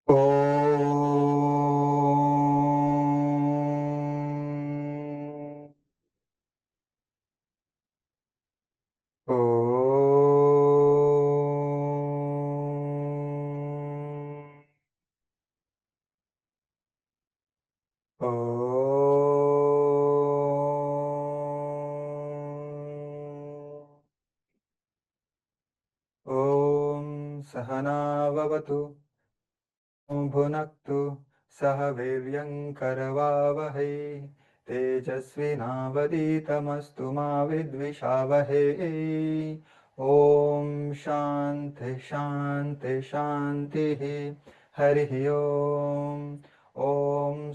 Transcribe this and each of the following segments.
Om. Om. Om Sahana Vavatu. भुनक्तु सह वीर्यङ्करवावहै तेजस्विनावधीतमस्तु मा विद्विषावहै ॐ शान्ति शान्ति शान्तिः हरिः ॐ ॐ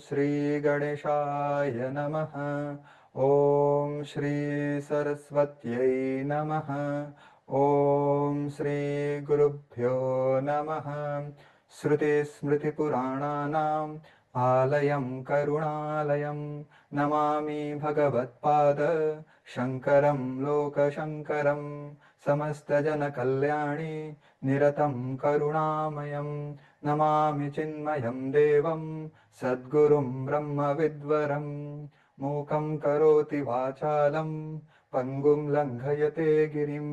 श्रीगणेशाय नमः ॐ श्रीसरस्वत्यै नमः ॐ श्रीगुरुभ्यो नमः श्रुतिस्मृतिपुराणानाम् आलयं करुणालयं नमामि भगवत्पाद शङ्करं लोकशङ्करं समस्तजनकल्याणे निरतं करुणामयं नमामि चिन्मयं देवं सद्गुरुं ब्रह्मविद्वरं मूकं करोति वाचालं पङ्गुं लङ्घयते गिरिं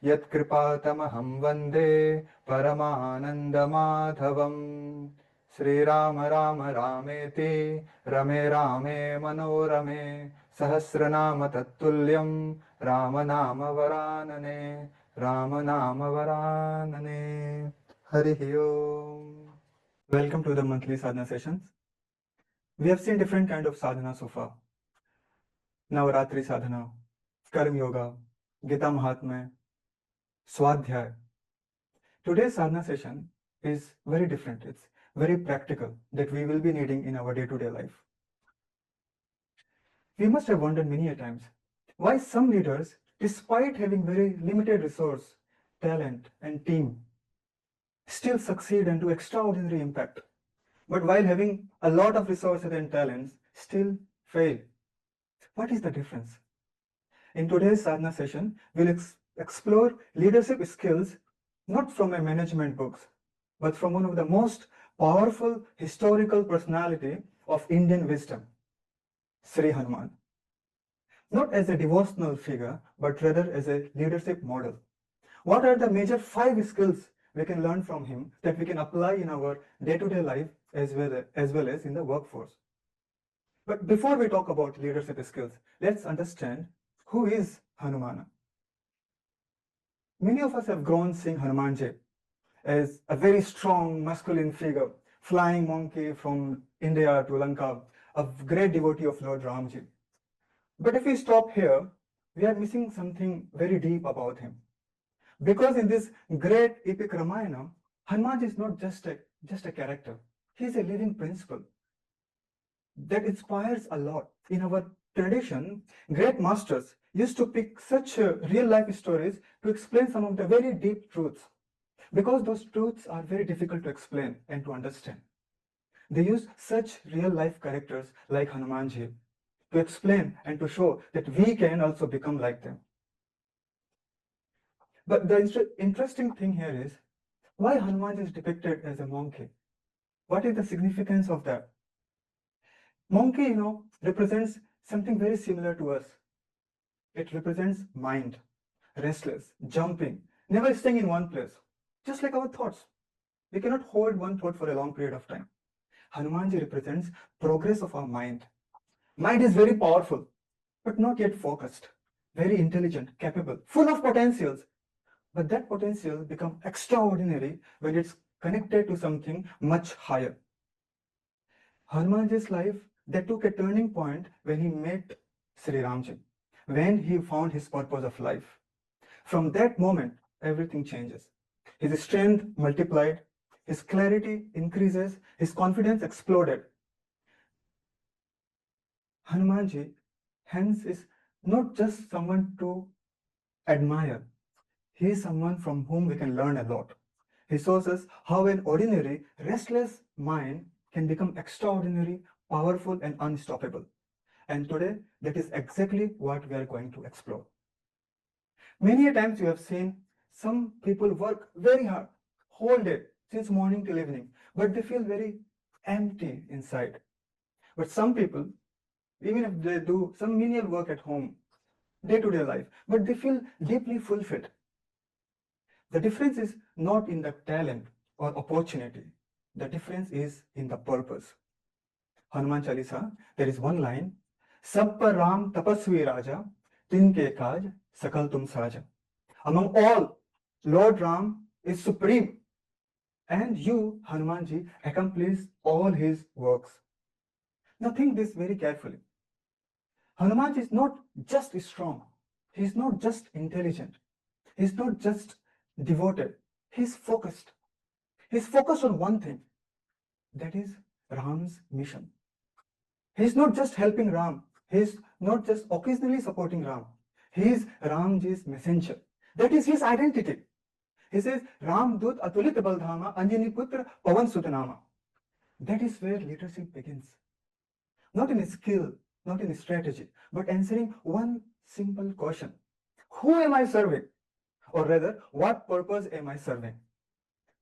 यत्कृपातमहं वन्दे परमानन्दमाधवम् श्रीराम राम रामेति रमे रामे मनोरमे सहस्रनाम तत्तुल्यं रामनाम वरानने रामनाम वरानने हरिः ओम. Welcome to the monthly sadhana sessions. We have seen different kind of sadhana so far. Navaratri sadhana, Karma Yoga, Gita Mahatmya, Swadhyay. Today's sadhana session is very different. It's very practical that we will be needing in our day-to-day life. We must have wondered many a times why some leaders, despite having very limited resource, talent and team, still succeed and do extraordinary impact. But while having a lot of resources and talents, still fail. What is the difference? In today's sadhana session, we'll explore leadership skills not from a management books, but from one of the most powerful historical personality of Indian wisdom, Sri Hanuman. Not as a devotional figure, but rather as a leadership model. What are the major 5 skills we can learn from him that we can apply in our day-to-day life as well as in the workforce? But before we talk about leadership skills, let's understand who is Hanumana. Many of us have grown seeing Hanumanji as a very strong masculine figure, flying monkey from India to Lanka, a great devotee of Lord Ramji. But if we stop here, we are missing something very deep about him. Because in this great epic Ramayana, Hanuman is not just a character. He is a living principle that inspires a lot. In our tradition, great masters used to pick such real life stories to explain some of the very deep truths, because those truths are very difficult to explain and to understand. They use such real life characters like Hanumanji to explain and to show that we can also become like them. But the interesting thing here is why Hanuman is depicted as a monkey. What is the significance of that? Monkey, represents something very similar to us. It represents mind, restless, jumping, never staying in one place, just like our thoughts. We cannot hold one thought for a long period of time. Hanumanji represents progress of our mind. Mind is very powerful, but not yet focused, very intelligent, capable, full of potentials. But that potential becomes extraordinary when it's connected to something much higher. Hanumanji's life, that took a turning point when he met Sri Ramji, when he found his purpose of life. From that moment, everything changes. His strength multiplied, his clarity increases, his confidence exploded. Hanumanji, hence, is not just someone to admire. He is someone from whom we can learn a lot. He shows us how an ordinary, restless mind can become extraordinary, powerful, and unstoppable. And today, that is exactly what we are going to explore. Many a times you have seen some people work very hard, whole day, since morning till evening, but they feel very empty inside. But some people, even if they do some menial work at home, day-to-day life, but they feel deeply fulfilled. The difference is not in the talent or opportunity. The difference is in the purpose. Hanuman Chalisa, there is one line, Sab par Ram tapasvi raja, tinke kaj sakal tum saja. Among all, Lord Ram is supreme, and you, Hanumanji, accomplish all his works. Now think this very carefully. Hanuman is not just strong, he is not just intelligent, he is not just devoted, he is focused. He is focused on one thing, that is Ram's mission. He is not just helping Ram, he is not just occasionally supporting Ram, he is Ramji's messenger. That is his identity. He says, Ram Dut Atulit Baldhama Anjani Putra Pavan Sutanama. That is where leadership begins. Not in skill, not in strategy, but answering one simple question. Who am I serving? Or rather, what purpose am I serving?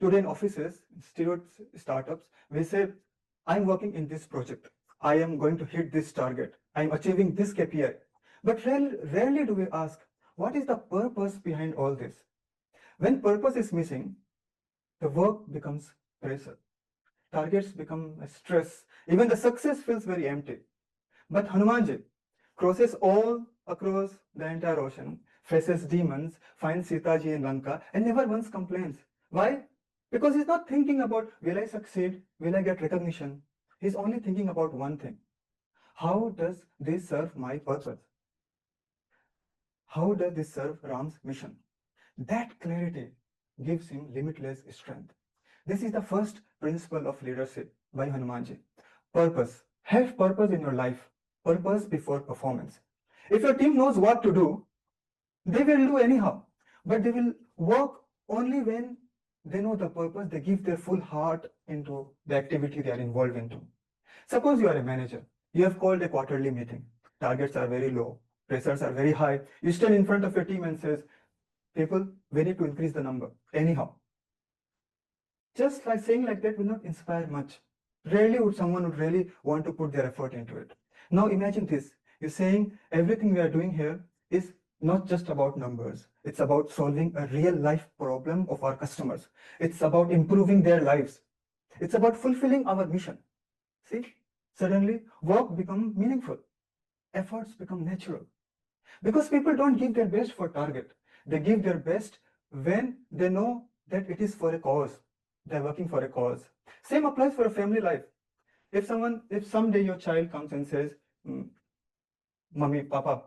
Today in offices, institutes, startups, we say, I'm working in this project. I am going to hit this target. I'm achieving this KPI. But rarely do we ask, what is the purpose behind all this? When purpose is missing, the work becomes pressure. Targets become a stress. Even the success feels very empty. But Hanumanji crosses all across the entire ocean, faces demons, finds Sitaji in Lanka, and never once complains. Why? Because he's not thinking about, will I succeed? Will I get recognition? He's only thinking about one thing. How does this serve my purpose? How does this serve Ram's mission? That clarity gives him limitless strength. This is the first principle of leadership by Hanumanji. Purpose. Have purpose in your life. Purpose before performance. If your team knows what to do, they will do anyhow. But they will work only when they know the purpose, they give their full heart into the activity they are involved into. Suppose you are a manager. You have called a quarterly meeting. Targets are very low. Pressures are very high. You stand in front of your team and says, people, we need to increase the number anyhow. Just like saying like that will not inspire much. Rarely would someone really want to put their effort into it. Now imagine this. You're saying everything we are doing here is not just about numbers. It's about solving a real life problem of our customers. It's about improving their lives. It's about fulfilling our mission. See, suddenly work becomes meaningful. Efforts become natural. Because people don't give their best for target. They give their best when they know that it is for a cause. They're working for a cause. Same applies for a family life. If someday your child comes and says, Mommy, Papa,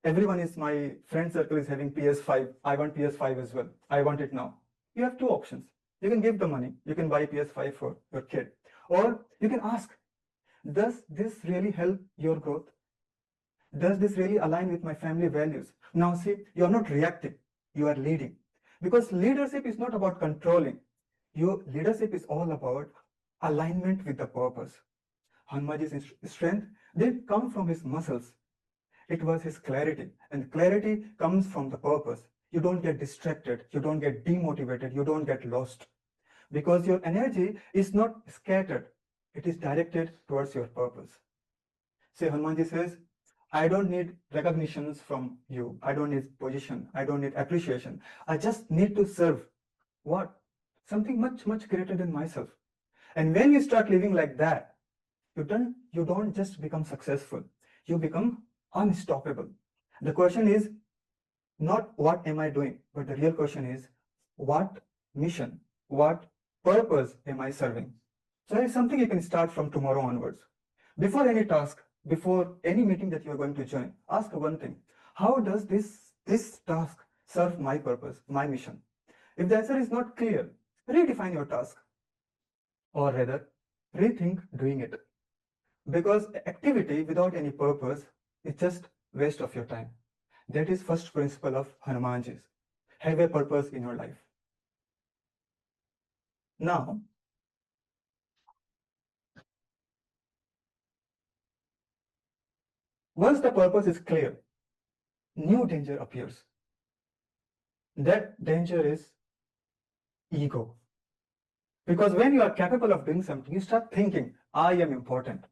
everyone is, my friend circle is having PS5. I want PS5 as well. I want it now. You have two options. You can give the money. You can buy PS5 for your kid. Or you can ask, does this really help your growth? Does this really align with my family values? Now see, you are not reacting. You are leading. Because leadership is not about controlling. Your leadership is all about alignment with the purpose. Hanumanji's strength didn't come from his muscles. It was his clarity. And clarity comes from the purpose. You don't get distracted. You don't get demotivated. You don't get lost. Because your energy is not scattered. It is directed towards your purpose. See, Hanumanji says, I don't need recognitions from you. I don't need position. I don't need appreciation. I just need to serve. What? Something much, much greater than myself. And when you start living like that, you don't just become successful. You become unstoppable. The question is not what am I doing, but the real question is what mission, what purpose am I serving? So it's something you can start from tomorrow onwards. Before any task, before any meeting that you are going to join, ask one thing. How does this task serve my purpose, my mission? If the answer is not clear, redefine your task. Or rather, rethink doing it. Because activity without any purpose is just waste of your time. That is first principle of Hanumanji's. Have a purpose in your life. Now, once the purpose is clear, new danger appears. That danger is ego. Because when you are capable of doing something, you start thinking, I am important.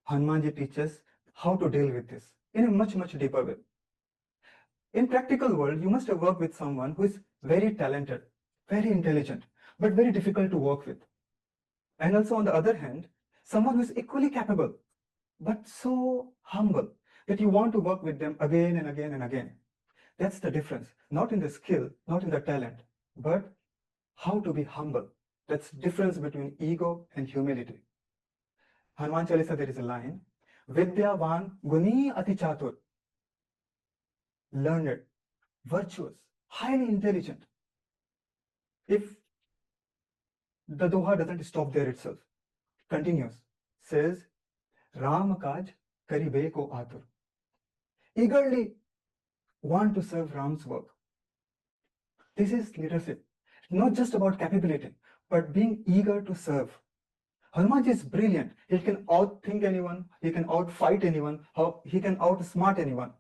Hanumanji teaches how to deal with this in a much, much deeper way. In practical world, you must have worked with someone who is very talented, very intelligent, but very difficult to work with. And also on the other hand, someone who is equally capable, but so humble that you want to work with them again and again and again. That's the difference, not in the skill, not in the talent, but how to be humble. That's the difference between ego and humility. Hanuman Chalisa, there is a line, Vidyavan Guni Ati Chatur, learned, virtuous, highly intelligent. If the Doha doesn't stop there itself, continues, says, Ram Kaj Karibe ko Atur. Eagerly want to serve Ram's work. This is leadership, not just about capability, but being eager to serve. Hanumanji is brilliant. He can outthink anyone, he can outfight anyone, he can outsmart anyone.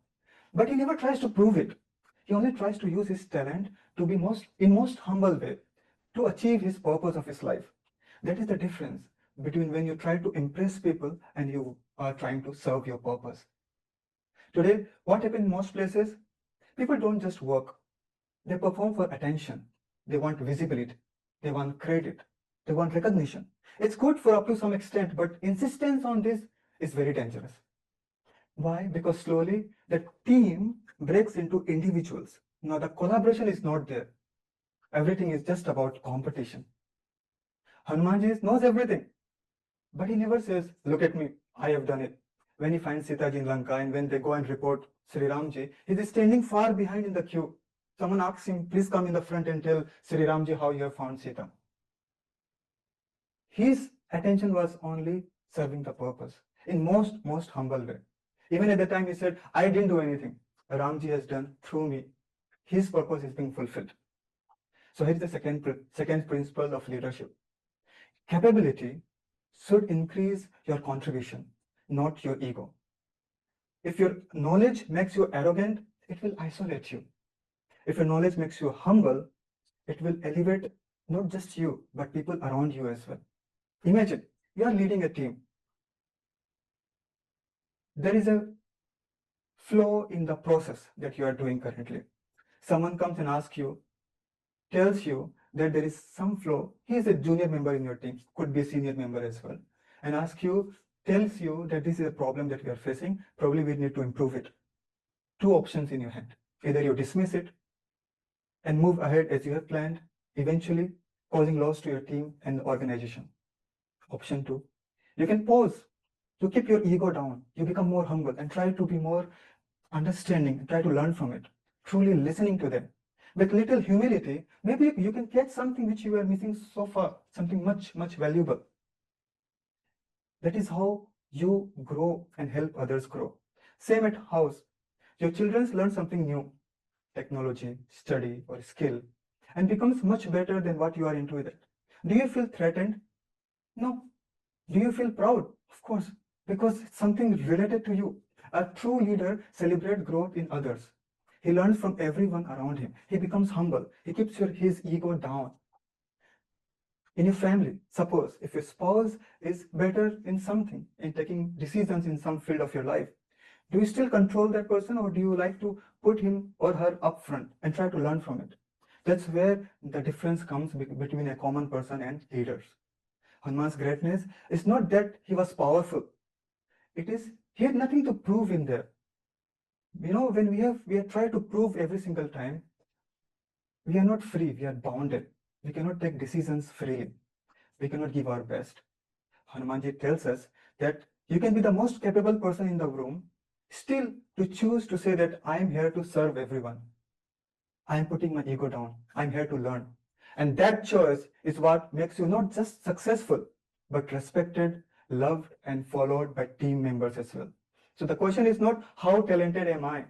But he never tries to prove it. He only tries to use his talent to be most humble way to achieve his purpose of his life. That is the difference between when you try to impress people and you are trying to serve your purpose. Today, what happens in most places? People don't just work. They perform for attention. They want visibility. They want credit. They want recognition. It's good for up to some extent, but insistence on this is very dangerous. Why? Because slowly the team breaks into individuals. Now the collaboration is not there. Everything is just about competition. Hanumanji knows everything, but he never says, look at me, I have done it. When he finds Sita ji in Lanka and when they go and report Sri Ramji, he is standing far behind in the queue. Someone asks him, please come in the front and tell Sri Ramji how you have found Sita. His attention was only serving the purpose in most humble way. Even at the time he said, I didn't do anything. Ramji has done through me. His purpose is being fulfilled. So here's the second principle of leadership. Capability should increase your contribution, not your ego. If your knowledge makes you arrogant, it will isolate you. If your knowledge makes you humble, it will elevate not just you, but people around you as well. Imagine you are leading a team. There is a flow in the process that you are doing currently. Someone comes and asks you, tells you that there is some flow. He is a junior member in your team, could be a senior member as well, and tells you that this is a problem that we are facing. Probably we need to improve it. Two options in your hand. Either you dismiss it and move ahead as you have planned, eventually causing loss to your team and the organization. Option two, you can pause to keep your ego down. You become more humble and try to be more understanding, try to learn from it, truly listening to them. With little humility, maybe you can catch something which you were missing so far, something much, much valuable. That is how you grow and help others grow. Same at house. Your children learn something new, technology, study, or skill, and becomes much better than what you are into it. Do you feel threatened? No. Do you feel proud? Of course, because it's something related to you. A true leader celebrates growth in others. He learns from everyone around him. He becomes humble. He keeps his ego down. In your family, suppose if your spouse is better in something, in taking decisions in some field of your life, do you still control that person, or do you like to put him or her up front and try to learn from it? That's where the difference comes between a common person and leaders. Hanuman's greatness is not that he was powerful. It is he had nothing to prove in there. When we have tried to prove every single time, we are not free, we are bounded. We cannot take decisions freely. We cannot give our best. Hanumanji tells us that you can be the most capable person in the room, still to choose to say that I am here to serve everyone. I am putting my ego down. I'm here to learn. And that choice is what makes you not just successful, but respected, loved, and followed by team members as well. So the question is not how talented am I?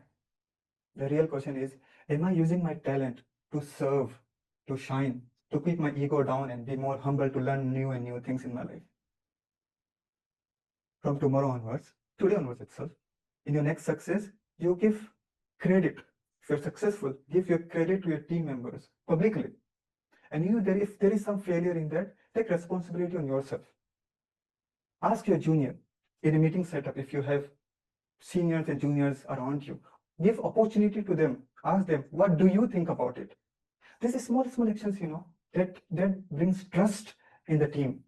The real question is, am I using my talent to serve, to shine, to keep my ego down and be more humble, to learn new and new things in my life? From tomorrow onwards, today onwards itself, in your next success, you give credit. If you're successful, give your credit to your team members publicly. And if there is some failure in that, take responsibility on yourself. Ask your junior in a meeting setup if you have seniors and juniors around you. Give opportunity to them. Ask them, what do you think about it? These small actions, that brings trust in the team.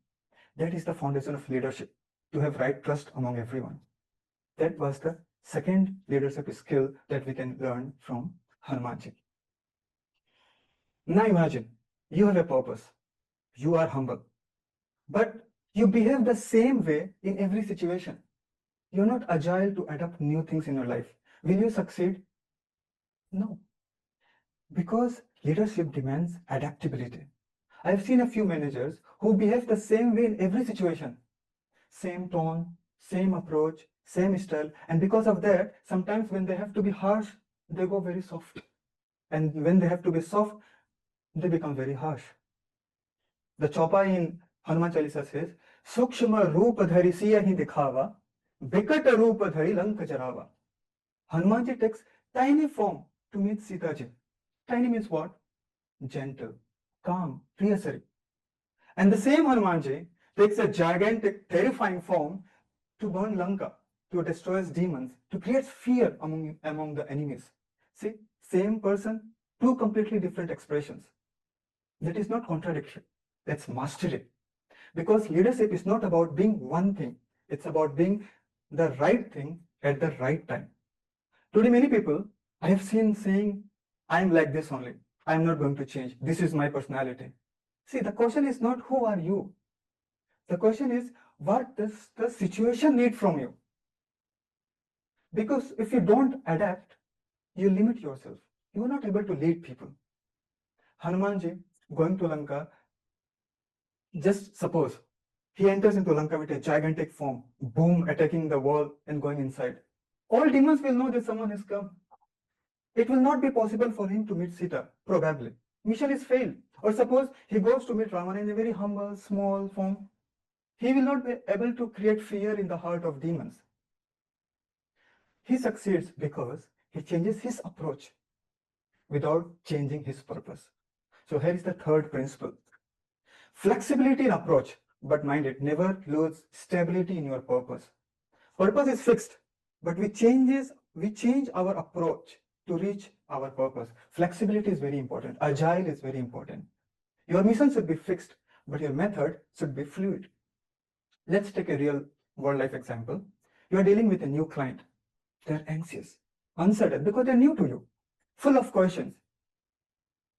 That is the foundation of leadership, to have right trust among everyone. That was the second leadership skill that we can learn from Hanumanji. Now imagine, you have a purpose. You are humble. But you behave the same way in every situation. You're not agile to adapt new things in your life. Will you succeed? No. Because leadership demands adaptability. I've seen a few managers who behave the same way in every situation. Same tone, same approach, same style. And because of that, sometimes when they have to be harsh, they go very soft. And when they have to be soft, they become very harsh. The Chopa in Hanuman Chalisa says, Sukshma roop dhari siya hi dikhava, vikata roop dhari lanka jarava. Hanumanji takes tiny form to meet Sita ji. Tiny means what? Gentle, calm, reassuring. And the same Hanumanji takes a gigantic, terrifying form to burn Lanka, to destroy his demons, to create fear among the enemies. See, same person, two completely different expressions. That is not contradiction. That's mastery. Because leadership is not about being one thing. It's about being the right thing at the right time. Today, many people I have seen saying, I'm like this only. I'm not going to change. This is my personality. See, the question is not who are you? The question is, what does the situation need from you? Because if you don't adapt, you limit yourself. You are not able to lead people. Hanumanji going to Lanka, just suppose he enters into Lanka with a gigantic form, boom, attacking the wall and going inside. All demons will know that someone has come. It will not be possible for him to meet Sita, probably. Mission is failed. Or suppose he goes to meet Ravana in a very humble, small form. He will not be able to create fear in the heart of demons. He succeeds because he changes his approach without changing his purpose. So here is the third principle. Flexibility in approach, but mind it, never lose stability in your purpose. Purpose is fixed, but we change our approach to reach our purpose. Flexibility is very important. Agile is very important. Your mission should be fixed, but your method should be fluid. Let's take a real world life example. You are dealing with a new client. They're anxious, uncertain, because they're new to you, full of questions.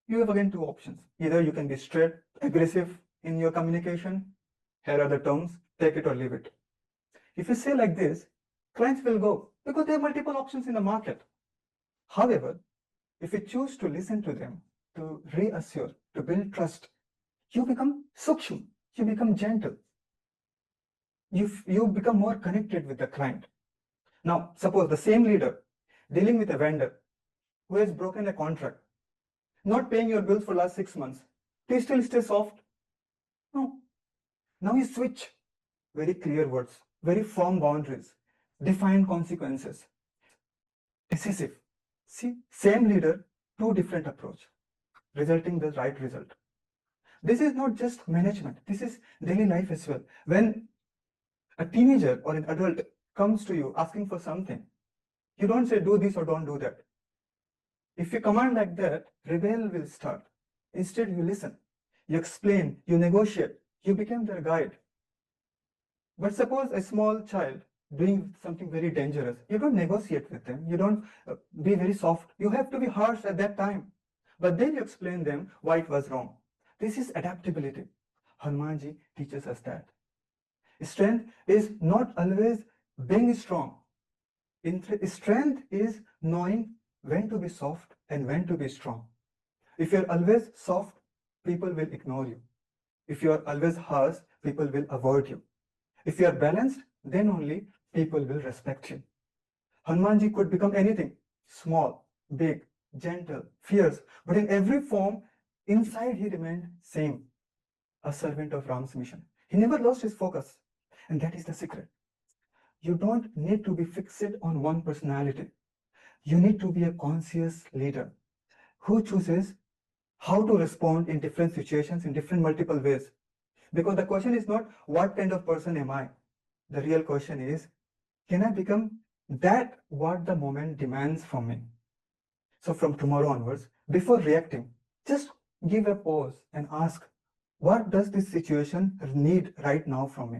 You have again two options. Either you can be straight, aggressive in your communication. Here are the terms, take it or leave it. If you say like this, clients will go because there are multiple options in the market. However, if you choose to listen to them, to reassure, to build trust, you become sukshma, you become gentle. You become more connected with the client. Now, suppose the same leader dealing with a vendor who has broken a contract, not paying your bills for last 6 months, do you still stay soft? No. Now you switch. Very clear words, very firm boundaries, defined consequences, decisive. See, same leader, two different approach, resulting the right result. This is not just management. This is daily life as well. When a teenager or an adult comes to you asking for something, you don't say do this or don't do that. If you command like that, rebel will start. Instead, you listen, you explain, you negotiate, you become their guide. But suppose a small child doing something very dangerous, you don't negotiate with them, you don't be very soft, you have to be harsh at that time. But then you explain them why it was wrong. This is adaptability. Hanumanji teaches us that. Strength is not always being strong. Strength is knowing when to be soft and when to be strong. If you're always soft, people will ignore you. If you're always harsh, people will avoid you. If you're balanced, then only people will respect you. Hanumanji could become anything, small, big, gentle, fierce, but in every form, inside he remained same, a servant of Ram's mission. He never lost his focus, and that is the secret. You don't need to be fixed on one personality. You need to be a conscious leader who chooses how to respond in different situations, in different multiple ways. Because the question is not what kind of person am I? The real question is, can I become that what the moment demands from me? So from tomorrow onwards, before reacting, just give a pause and ask, what does this situation need right now from me?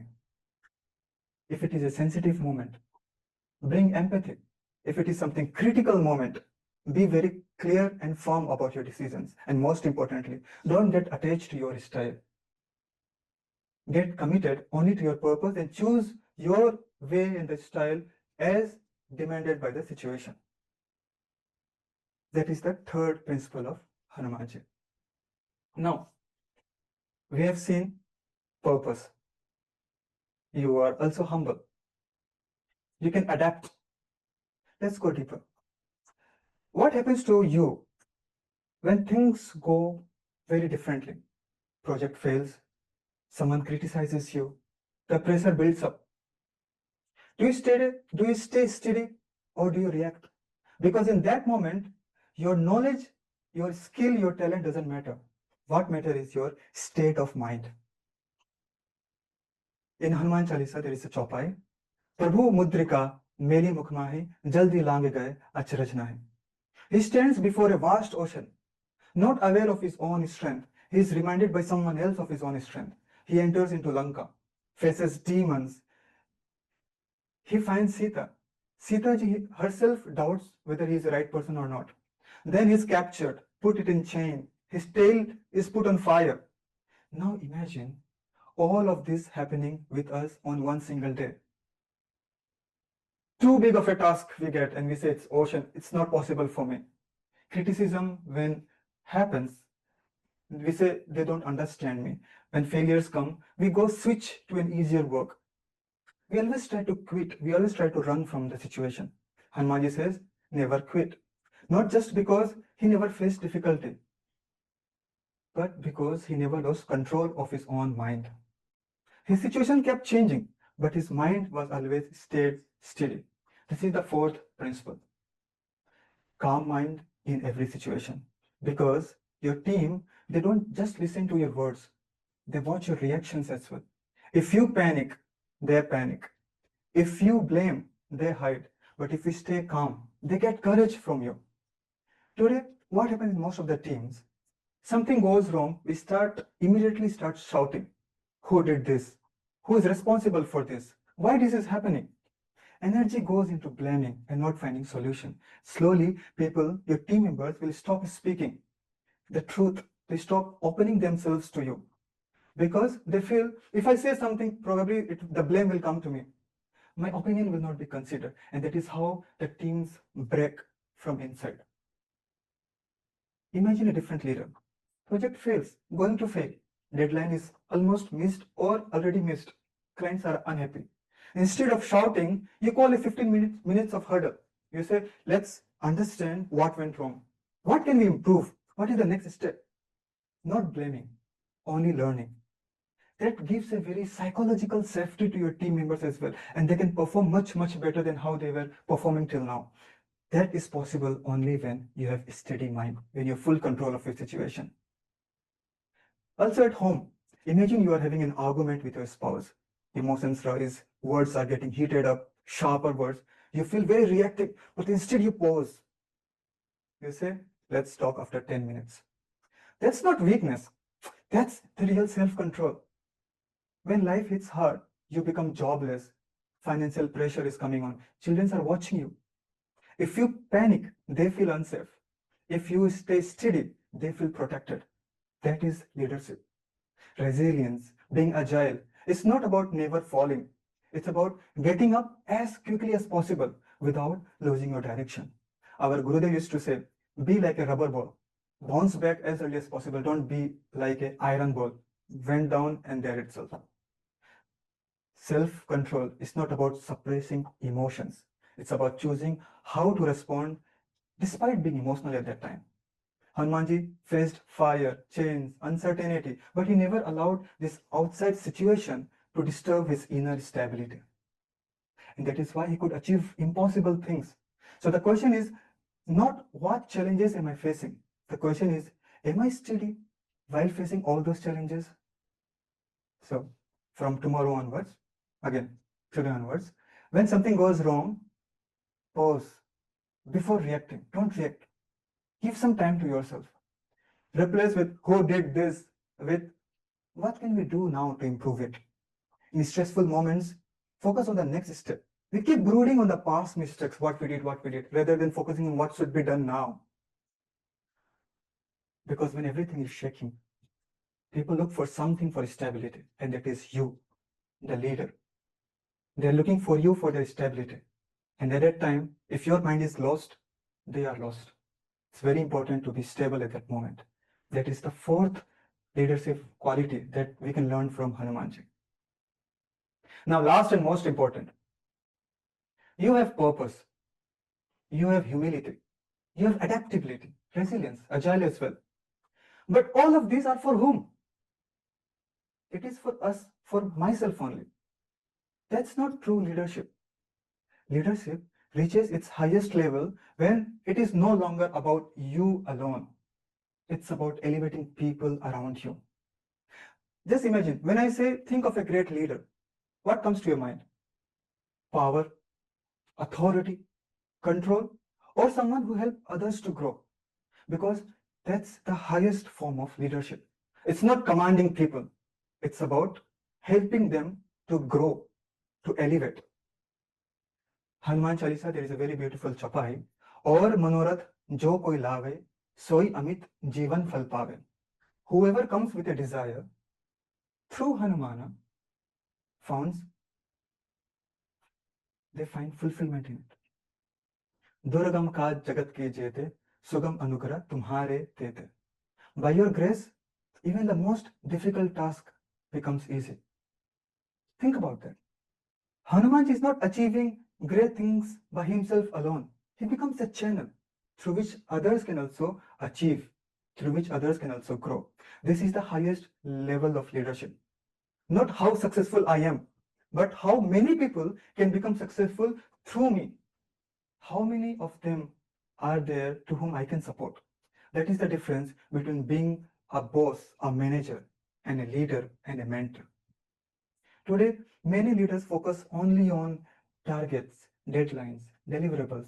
If it is a sensitive moment, bring empathy. If it is something critical moment, be very clear and firm about your decisions. And most importantly, don't get attached to your style. Get committed only to your purpose and choose your way and the style as demanded by the situation. That is the third principle of Hanumanji. Now, we have seen purpose. You are also humble. You can adapt. Let's go deeper. What happens to you when things go very differently? Project fails, someone criticizes you, the pressure builds up. Do you stay steady or do you react? Because in that moment, your knowledge, your skill, your talent doesn't matter. What matters is your state of mind. In Hanuman Chalisa, there is a chaupai. Prabhu mudrika meli mukhmahi jaldi lang gaye achraj nahi. He stands before a vast ocean, not aware of his own strength. He is reminded by someone else of his own strength. He enters into Lanka, faces demons. He finds Sita. Sita ji herself doubts whether he is the right person or not. Then he is captured, put it in chain. His tail is put on fire. Now imagine all of this happening with us on one single day. Too big of a task we get and we say it's ocean, it's not possible for me. Criticism when happens, we say they don't understand me. When failures come, we go switch to an easier work. We always try to quit. We always try to run from the situation. Hanumanji says, never quit. Not just because he never faced difficulty, but because he never lost control of his own mind. His situation kept changing, but his mind was always stayed steady. This is the fourth principle. Calm mind in every situation. Because your team, they don't just listen to your words, they watch your reactions as well. If you panic, they panic. If you blame, they hide. But if you stay calm, they get courage from you. Today, what happens in most of the teams? Something goes wrong, we immediately start shouting. Who did this? Who is responsible for this? Why this is happening? Energy goes into blaming and not finding solution. Slowly, people, your team members will stop speaking the truth. They stop opening themselves to you because they feel if I say something, probably the blame will come to me. My opinion will not be considered. And that is how the teams break from inside. Imagine a different leader. Project fails, going to fail. Deadline is almost missed or already missed. Clients are unhappy. Instead of shouting, you call a 15 minutes of hurdle. You say, let's understand what went wrong. What can we improve? What is the next step? Not blaming, only learning. That gives a very psychological safety to your team members as well. And they can perform much, much better than how they were performing till now. That is possible only when you have a steady mind, when you have full control of your situation. Also at home, imagine you are having an argument with your spouse. Emotions rise, words are getting heated up, sharper words. You feel very reactive, but instead you pause. You say, let's talk after 10 minutes. That's not weakness. That's the real self-control. When life hits hard, you become jobless. Financial pressure is coming on. Children are watching you. If you panic, they feel unsafe. If you stay steady, they feel protected. That is leadership. Resilience, being agile. It's not about never falling. It's about getting up as quickly as possible without losing your direction. Our Gurudev used to say, be like a rubber ball. Bounce back as early as possible. Don't be like an iron ball. Went down and there itself. Self-control is not about suppressing emotions. It's about choosing how to respond despite being emotional at that time. Hanumanji faced fire, chains, uncertainty, but he never allowed this outside situation to disturb his inner stability. And that is why he could achieve impossible things. So the question is not what challenges am I facing? The question is, am I steady while facing all those challenges? So from tomorrow onwards, again, today onwards, when something goes wrong, pause before reacting. Don't react. Give some time to yourself. Replace with who did this with what can we do now to improve it. In stressful moments, focus on the next step. We keep brooding on the past mistakes, what we did, rather than focusing on what should be done now. Because when everything is shaking, people look for something for stability, and that is you, the leader. They're looking for you for their stability. And at that time, if your mind is lost, they are lost. It's very important to be stable at that moment. That is the fourth leadership quality that we can learn from Hanumanji. Now, last and most important, you have purpose, you have humility, you have adaptability, resilience, agile as well. But all of these are for whom? It is for us, for myself only. That's not true leadership. Leadership reaches its highest level when it is no longer about you alone. It's about elevating people around you. Just imagine, when I say think of a great leader, what comes to your mind? Power, authority, control, or someone who helps others to grow. Because that's the highest form of leadership. It's not commanding people. It's about helping them to grow, to elevate. Hanuman Chalisa, there is a very beautiful chapai. और मनोरथ जो कोई लावे सोई अमित जीवन फल पावे. Whoever comes with a desire through Hanumana finds they find fulfillment in it. दुर्गम काज जगत के जेते सुगम अनुग्रह तुम्हारे तेते. By your grace, even the most difficult task becomes easy. Think about that. Hanuman is not achieving great things by himself alone. He becomes a channel through which others can also achieve, through which others can also grow. This is the highest level of leadership. Not how successful I am, but how many people can become successful through me. How many of them are there to whom I can support? That is the difference between being a boss, a manager, and a leader and a mentor. Today, many leaders focus only on targets, deadlines, deliverables,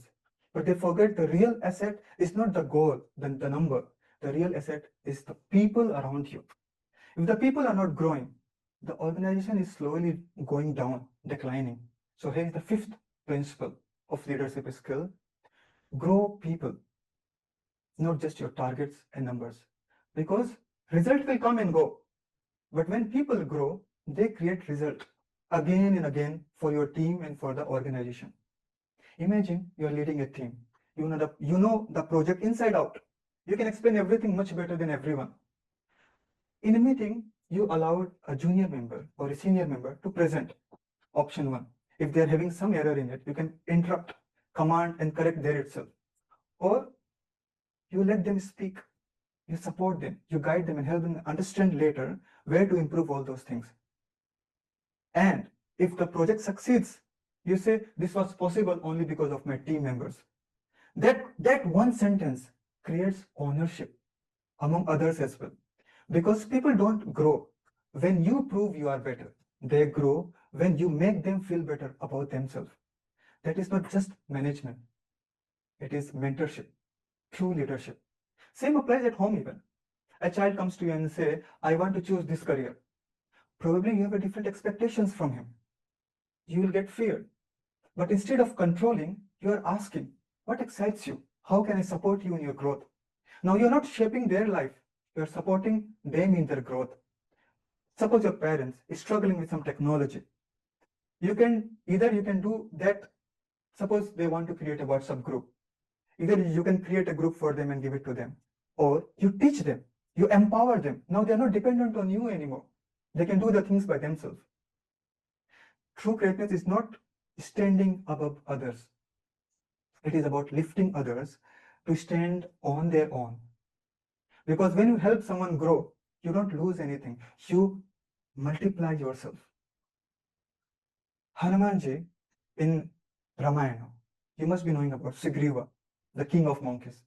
but they forget the real asset is not the goal, the number. The real asset is the people around you. If the people are not growing, the organization is slowly going down, declining. So here is the fifth principle of leadership skill. Grow people, not just your targets and numbers. Because result will come and go. But when people grow, they create result again and again for your team and for the organization. Imagine you are leading a team. You know the project inside out. You can explain everything much better than everyone. In a meeting, you allowed a junior member or a senior member to present option 1. If they are having some error in it, you can interrupt, command, and correct there itself. Or you let them speak, you support them, you guide them and help them understand later where to improve all those things. And if the project succeeds, you say this was possible only because of my team members. That one sentence creates ownership among others as well. Because people don't grow when you prove you are better. They grow when you make them feel better about themselves. That is not just management. It is mentorship, true leadership. Same applies at home even. A child comes to you and say, I want to choose this career. Probably you have a different expectations from him. You will get fear. But instead of controlling, you are asking, what excites you? How can I support you in your growth? Now you're not shaping their life. You're supporting them in their growth. Suppose your parents is struggling with some technology. You can do that. Suppose they want to create a WhatsApp group. Either you can create a group for them and give it to them, or you teach them, you empower them. Now they're not dependent on you anymore. They can do the things by themselves. True greatness is not standing above others. It is about lifting others to stand on their own. Because when you help someone grow, you don't lose anything. You multiply yourself. Hanumanji in Ramayana, you must be knowing about Sugriva, the king of monkeys.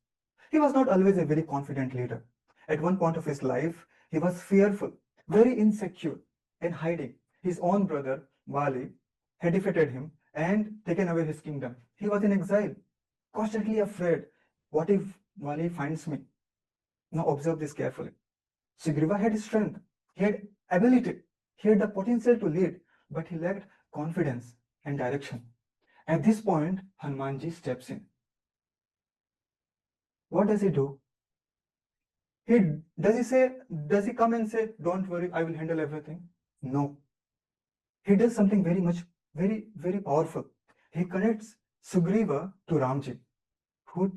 He was not always a very confident leader. At one point of his life, he was fearful, very insecure, in hiding. His own brother, Wali, had defeated him and taken away his kingdom. He was in exile, constantly afraid. What if Wali finds me? Now observe this carefully. Sugriva had strength, he had ability, he had the potential to lead, but he lacked confidence and direction. At this point, Hanumanji steps in. What does he do? Does he come and say, don't worry, I will handle everything? No. He does something very powerful. He connects Sugriva to Ramji.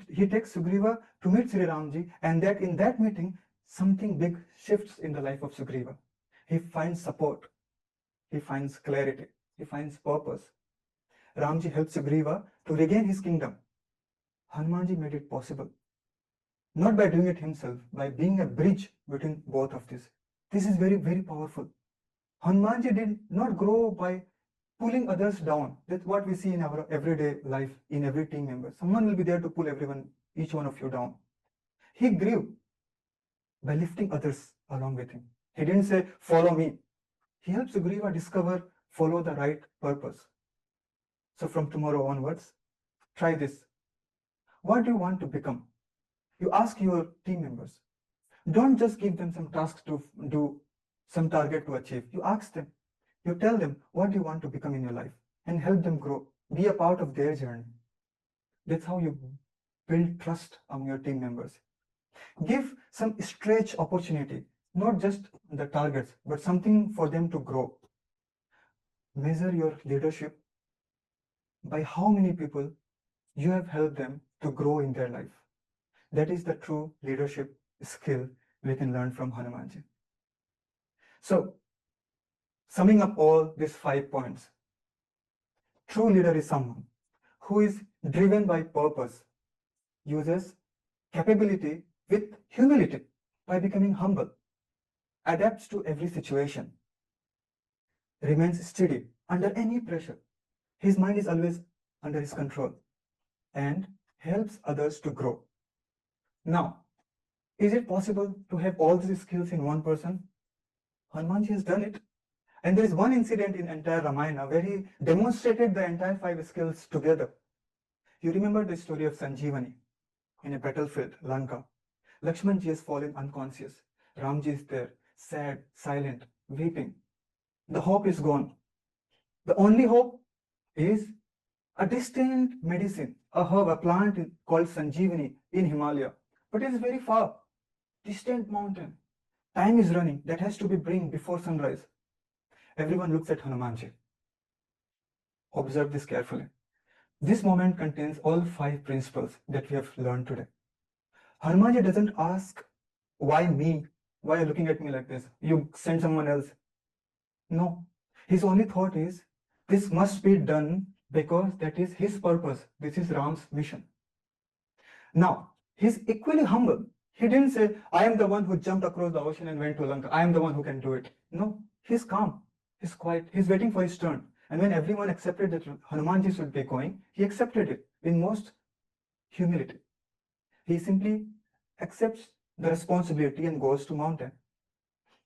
He takes Sugriva to meet Sri Ramji, and that in that meeting, something big shifts in the life of Sugriva. He finds support, he finds clarity, he finds purpose. Ramji helps Sugriva to regain his kingdom. Hanumanji made it possible. Not by doing it himself, by being a bridge between both of these. This is very powerful. Hanumanji did not grow by pulling others down. That's what we see in our everyday life, in every team member. Someone will be there to pull each one of you down. He grew by lifting others along with him. He didn't say, follow me. He helped Sugriva discover, follow the right purpose. So from tomorrow onwards, try this. What do you want to become? You ask your team members. Don't just give them some tasks to do, some target to achieve. You ask them. You tell them what you want to become in your life and help them grow. Be a part of their journey. That's how you build trust among your team members. Give some stretch opportunity, not just the targets, but something for them to grow. Measure your leadership by how many people you have helped them to grow in their life. That is the true leadership skill we can learn from Hanumanji. So, summing up all these 5 points, true leader is someone who is driven by purpose, uses capability with humility by becoming humble, adapts to every situation, remains steady under any pressure. His mind is always under his control and helps others to grow. Now, is it possible to have all these skills in one person? Hanumanji has done it. And there is one incident in entire Ramayana where he demonstrated the entire 5 skills together. You remember the story of Sanjeevani in a battlefield, Lanka. Lakshmanji has fallen unconscious. Ramji is there, sad, silent, weeping. The hope is gone. The only hope is a distant medicine, a herb, a plant called Sanjeevani in Himalaya. But it is very far, distant mountain. Time is running. That has to be bring before sunrise. Everyone looks at Hanumanji. Observe this carefully. This moment contains all 5 principles that we have learned today. Hanumanji doesn't ask, why me? Why are you looking at me like this? You send someone else. No. His only thought is, this must be done because that is his purpose. This is Ram's mission. Now, he's equally humble. He didn't say, I am the one who jumped across the ocean and went to Lanka. I am the one who can do it. No, he's calm. He's quiet. He's waiting for his turn. And when everyone accepted that Hanumanji should be going, he accepted it in most humility. He simply accepts the responsibility and goes to mountain.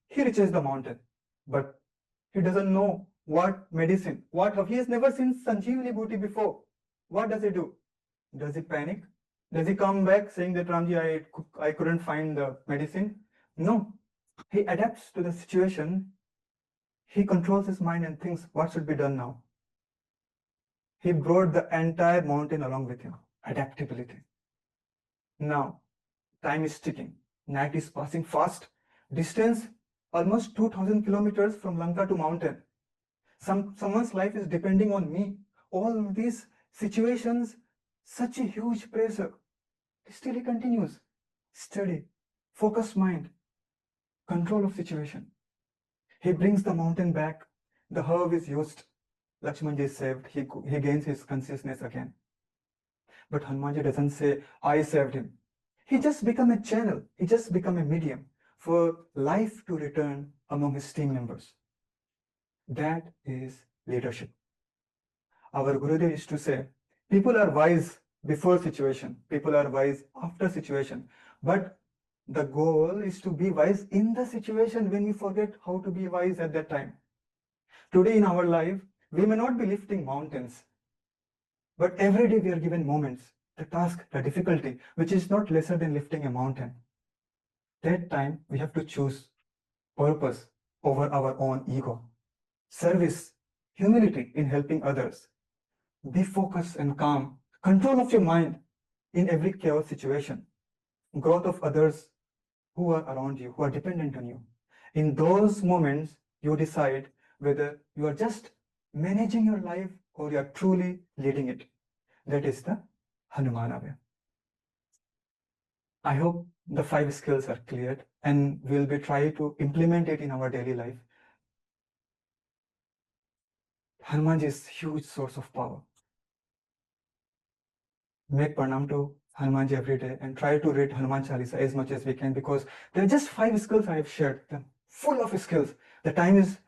He reaches the mountain, but he doesn't know what medicine, he has never seen Sanjeevani booty before. What does he do? Does he panic? Does he come back saying that Ramji, I couldn't find the medicine? No. He adapts to the situation. He controls his mind and thinks, what should be done now? He brought the entire mountain along with him. Adaptability. Now, time is ticking. Night is passing fast. Distance almost 2,000 kilometers from Lanka to mountain. Someone's life is depending on me. All these situations, such a huge pressure. Still he continues. Steady, focused mind, control of situation. He brings the mountain back. The herb is used. Lakshmanji is saved. He gains his consciousness again. But Hanumanji doesn't say, I saved him. He just become a channel. He just become a medium for life to return among his team members. That is leadership. Our Gurudev used to say, people are wise before situation. People are wise after situation. But the goal is to be wise in the situation when we forget how to be wise at that time. Today in our life, we may not be lifting mountains, but every day we are given moments, the task, the difficulty, which is not lesser than lifting a mountain. That time we have to choose purpose over our own ego, service, humility in helping others. Be focused and calm, control of your mind in every chaos situation, growth of others who are around you, who are dependent on you. In those moments, you decide whether you are just managing your life or you are truly leading it. That is the Hanumana way. I hope the 5 skills are cleared and we'll be trying to implement it in our daily life. Hanumanji is huge source of power. Make pranam to Hanumanji every day and try to read Hanuman Chalisa as much as we can, because there are just 5 skills I have shared. They're full of skills. The time is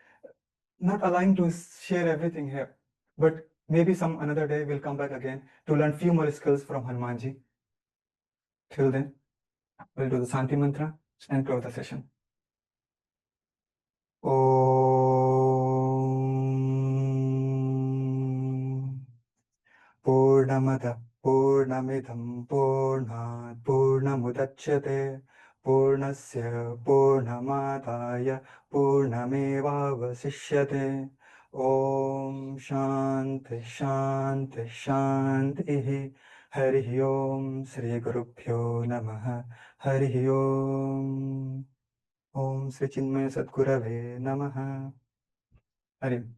not allowing to share everything here, but maybe some another day we'll come back again to learn few more skills from Hanumanji. Till then, we'll do the Santi mantra and close the session. Om Purnamada Purnamidam Purnat Purnamudachyate Purnasya Purnamadaya Purnamevavasishyate. Om Shanti Shanti Shanti. Hari Om Sri Gurubhyo Namaha. Hari Om. Om Sri Chinmaya Sadgurave Namaha. Hari Om.